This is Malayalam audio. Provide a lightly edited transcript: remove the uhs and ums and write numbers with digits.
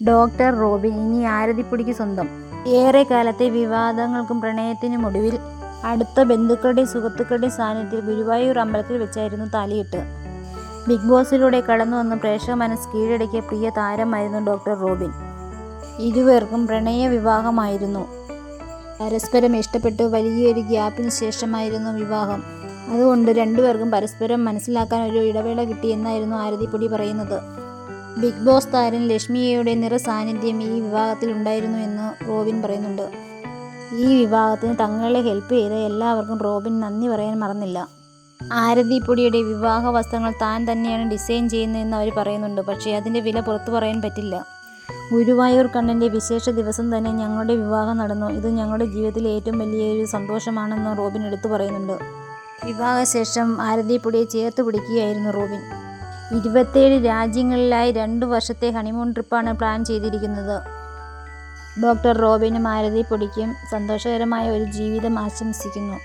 ഡോക്ടർ റോബിൻ ഇനി ആരതിപ്പൊടിക്ക് സ്വന്തം. ഏറെ കാലത്തെ വിവാദങ്ങൾക്കും പ്രണയത്തിനുമൊടുവിൽ അടുത്ത ബന്ധുക്കളുടെയും സുഹൃത്തുക്കളുടെയും സാന്നിധ്യത്തിൽ ഗുരുവായൂർ അമ്പലത്തിൽ വെച്ചായിരുന്നു താലികെട്ട്. ബിഗ് ബോസിലൂടെ കടന്നു വന്ന് പ്രേക്ഷക മനസ്സ് കീഴടക്കിയ പ്രിയ താരമായിരുന്നു ഡോക്ടർ റോബിൻ. ഇരുവർക്കും പ്രണയ വിവാഹമായിരുന്നു. പരസ്പരം ഇഷ്ടപ്പെട്ട് വലിയൊരു ഗ്യാപ്പിന് ശേഷമായിരുന്നു വിവാഹം. അതുകൊണ്ട് രണ്ടുപേർക്കും പരസ്പരം മനസ്സിലാക്കാൻ ഒരു ഇടവേള കിട്ടിയെന്നായിരുന്നു ആരതിപ്പൊടി പറയുന്നത്. ബിഗ് ബോസ് താരം ലക്ഷ്മിയുടെ നിറസാന്നിധ്യം ഈ വിവാഹത്തിൽ ഉണ്ടായിരുന്നു എന്ന് റോബിൻ പറയുന്നുണ്ട്. ഈ വിവാഹത്തിന് തങ്ങളെ ഹെൽപ്പ് ചെയ്ത എല്ലാവർക്കും റോബിൻ നന്ദി പറയാൻ മറന്നില്ല. ആരതിപ്പൊടിയുടെ വിവാഹ വസ്ത്രങ്ങൾ താൻ തന്നെയാണ് ഡിസൈൻ ചെയ്യുന്നതെന്ന് അവർ പറയുന്നുണ്ട്. പക്ഷേ അതിൻ്റെ വില പുറത്തു പറയാൻ പറ്റില്ല. ഗുരുവായൂർ കണ്ണൻ്റെ വിശേഷ ദിവസം തന്നെ ഞങ്ങളുടെ വിവാഹം നടന്നു. ഇത് ഞങ്ങളുടെ ജീവിതത്തിലെ ഏറ്റവും വലിയൊരു സന്തോഷമാണെന്ന് റോബിൻ എടുത്തു പറയുന്നുണ്ട്. വിവാഹശേഷം ആരതിപ്പൊടിയെ ചേർത്ത് പിടിക്കുകയായിരുന്നു റോബിൻ. 27 രാജ്യങ്ങളിലായി 2 വർഷത്തെ ഹണിമൂൺ ട്രിപ്പാണ് പ്ലാൻ ചെയ്തിരിക്കുന്നത്. ഡോക്ടർ റോബിനും ആരതിപ്പൊടിക്കും സന്തോഷകരമായ ഒരു ജീവിതം ആശംസിക്കുന്നു.